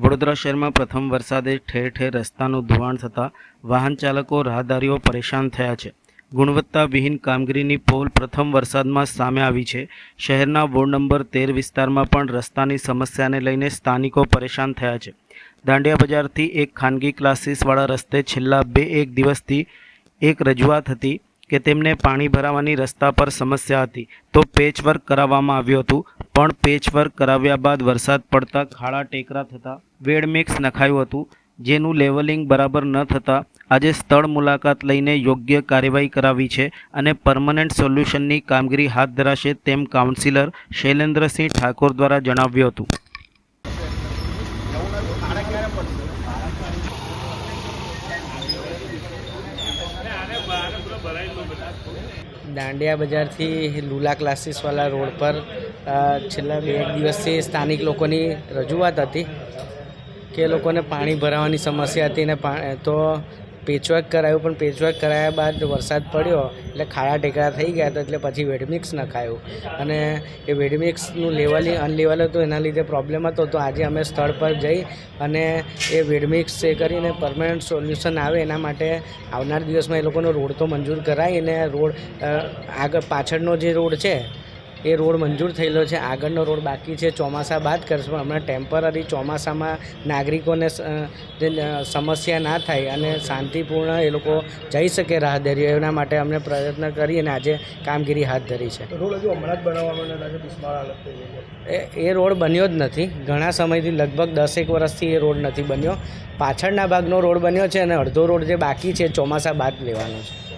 વડોદરા શહેરમાં પ્રથમ વરસાદે ઠેર ઠેર રસ્તાનું ધોવાણ થતાં વાહન ચાલકો રાહદારીઓ પરેશાન થયા છે. ગુણવત્તાવિહીન કામગીરીની પોલ પ્રથમ વરસાદમાં સામે આવી છે. શહેરના વોર્ડ નંબર 13 વિસ્તારમાં પણ રસ્તાની સમસ્યાને લઈને સ્થાનિકો પરેશાન થયા છે. દાંડિયા બજારથી એક ખાનગી ક્લાસીસવાળા રસ્તે છેલ્લા 2-1 દિવસથી એક રજૂઆત હતી કે તેમને પાણી ભરાવાની રસ્તા પર સમસ્યા હતી, તો પેચવર્ક કરાવવામાં આવ્યું હતું. પણ પેચવર્ક કરાવ્યા બાદ વરસાદ પડતા ખાડા ટેકરા થતાં વેડ મિક્સ નખાયું હતું, જેનું લેવલિંગ બરાબર ન થતાં આજે સ્થળ મુલાકાત લઈને યોગ્ય કાર્યવાહી કરાવી છે અને પરમનન્ટ સોલ્યુશનની કામગીરી હાથ ધરાશે તેમ કાઉન્સિલર શૈલેન્દ્રસિંહ ઠાકોર દ્વારા જણાવ્યું હતું. દાંડિયા બજારથી લુલા ક્લાસીસવાળા રોડ પર છેલ્લા 2 દિવસથી સ્થાનિક લોકોની રજૂઆત હતી કે લોકોને પાણી ભરાવાની સમસ્યા હતી ને તો પેચવર્ક કરાયું, પણ પેચવર્ક કરાયા બાદ વરસાદ પડ્યો એટલે ખાડા ટેકરા થઈ ગયા હતા, એટલે પછી વેડમિક્સ નખાયું અને એ વેડમિક્સનું લેવલિંગ અનલેવલ હતું, એના લીધે પ્રોબ્લેમ હતો. તો આજે અમે સ્થળ પર જઈ અને એ વેડમિક્સ એ કરીને પરમનન્ટ સોલ્યુશન આવે એના માટે આવનાર દિવસમાં એ લોકોનો રોડ તો મંજૂર કરાવી અને રોડ આગળ પાછળનો જે રોડ છે એ રોડ મંજૂર થયેલો છે, આગળનો રોડ બાકી છે. ચોમાસા બાદ કરશું, પણ હમણાં ટેમ્પરરી ચોમાસામાં નાગરિકોને સમસ્યા ના થાય અને શાંતિપૂર્ણ એ લોકો જઈ શકે રાહદારીઓ, એના માટે અમને પ્રયત્ન કરી અને આજે કામગીરી હાથ ધરી છે. રોડ હજુ હમણાં જ બનાવવાનો એ રોડ બન્યો જ નથી ઘણા સમયથી, લગભગ 10-1 વર્ષથી એ રોડ નથી બન્યો. પાછળના ભાગનો રોડ બન્યો છે અને અડધો રોડ જે બાકી છે ચોમાસા બાદ લેવાનો છે.